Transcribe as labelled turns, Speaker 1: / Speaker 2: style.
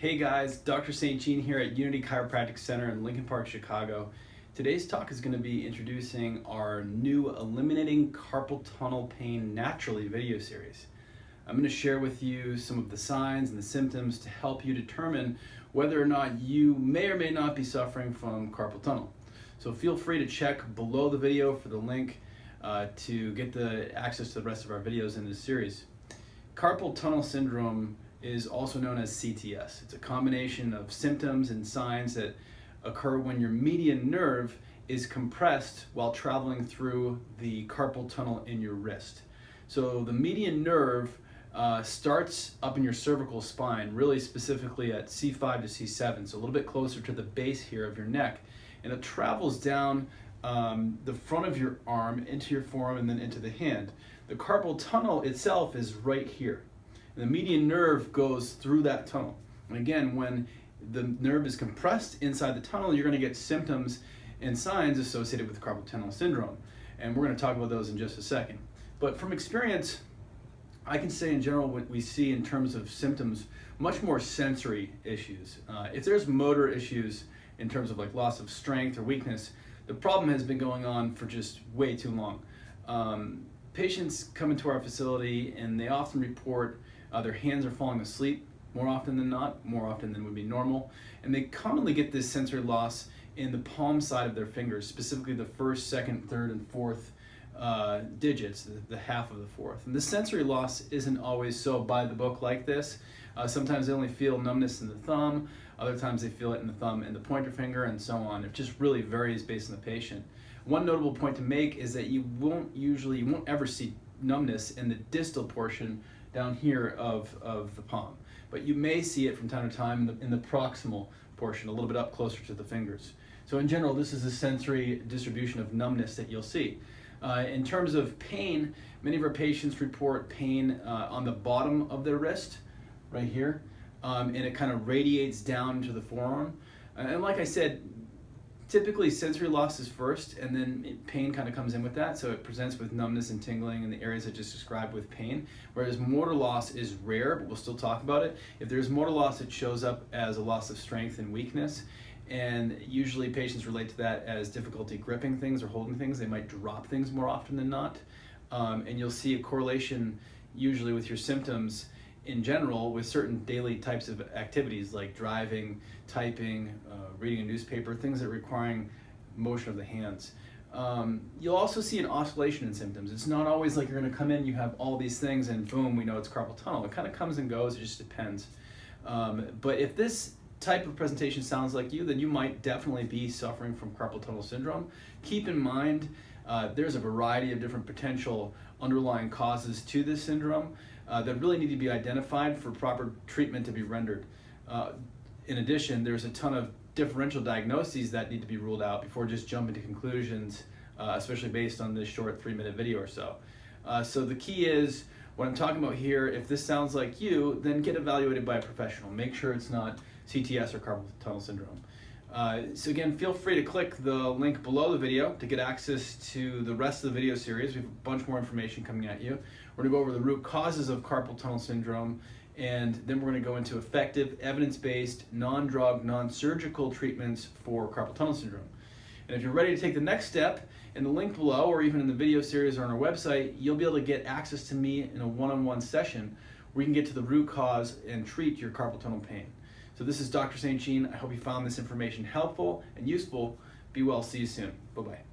Speaker 1: Hey guys, Dr. St. Jean here at Unity Chiropractic Center in Lincoln Park, Chicago. Today's talk is going to be introducing our new Eliminating Carpal Tunnel Pain Naturally video series. I'm going to share with you some of the signs and the symptoms to help you determine whether or not you may or may not be suffering from carpal tunnel. So feel free to check below the video for the link to get the access to the rest of our videos in this series. Carpal tunnel syndrome is also known as CTS. It's a combination of symptoms and signs that occur when your median nerve is compressed while traveling through the carpal tunnel in your wrist. So the median nerve starts up in your cervical spine, really specifically at C5 to C7, so a little bit closer to the base here of your neck, and it travels down the front of your arm into your forearm and then into the hand. The carpal tunnel itself is right here. And the median nerve goes through that tunnel. And again, when the nerve is compressed inside the tunnel, you're going to get symptoms and signs associated with carpal tunnel syndrome. And we're going to talk about those in just a second. But from experience, I can say in general what we see in terms of symptoms, much more sensory issues. If there's motor issues in terms of like loss of strength or weakness, the problem has been going on for just way too long. Patients come into our facility and they often report their hands are falling asleep more often than not, more often than would be normal. And they commonly get this sensory loss in the palm side of their fingers, specifically the first, second, third, and fourth digits, the half of the fourth. And the sensory loss isn't always so by the book like this. Sometimes they only feel numbness in the thumb, other times they feel it in the thumb and the pointer finger, and so on. It just really varies based on the patient. One notable point to make is that you won't ever see numbness in the distal portion down here of the palm, but you may see it from time to time in the proximal portion, a little bit up closer to the fingers. So in general, this is a sensory distribution of numbness that you'll see. In terms of pain, many of our patients report pain on the bottom of their wrist, right here, and it kind of radiates down to the forearm. And like I said, typically sensory loss is first, and then pain kind of comes in with that, so it presents with numbness and tingling in the areas I just described with pain, whereas motor loss is rare, but we'll still talk about it. If there's motor loss, it shows up as a loss of strength and weakness, and usually patients relate to that as difficulty gripping things or holding things. They might drop things more often than not, and you'll see a correlation usually with your symptoms in general with certain daily types of activities like driving, typing, reading a newspaper, things that are requiring motion of the hands. You'll also see an oscillation in symptoms. It's not always like you're going to come in, you have all these things, and boom, we know it's carpal tunnel. It kind of comes and goes, it just depends. But if this type of presentation sounds like you, then you might definitely be suffering from carpal tunnel syndrome. Keep in mind, there's a variety of different potential underlying causes to this syndrome that really need to be identified for proper treatment to be rendered. In addition, there's a ton of differential diagnoses that need to be ruled out before just jumping to conclusions, especially based on this short 3-minute video or so. So the key is, what I'm talking about here, if this sounds like you, then get evaluated by a professional. Make sure it's not CTS or carpal tunnel syndrome. So again, feel free to click the link below the video to get access to the rest of the video series. We have a bunch more information coming at you. We're going to go over the root causes of carpal tunnel syndrome, and then we're going to go into effective, evidence-based, non-drug, non-surgical treatments for carpal tunnel syndrome. And if you're ready to take the next step, in the link below or even in the video series or on our website, you'll be able to get access to me in a one-on-one session where you can get to the root cause and treat your carpal tunnel pain. So this is Dr. St. Jean. I hope you found this information helpful and useful. Be well. See you soon. Bye-bye.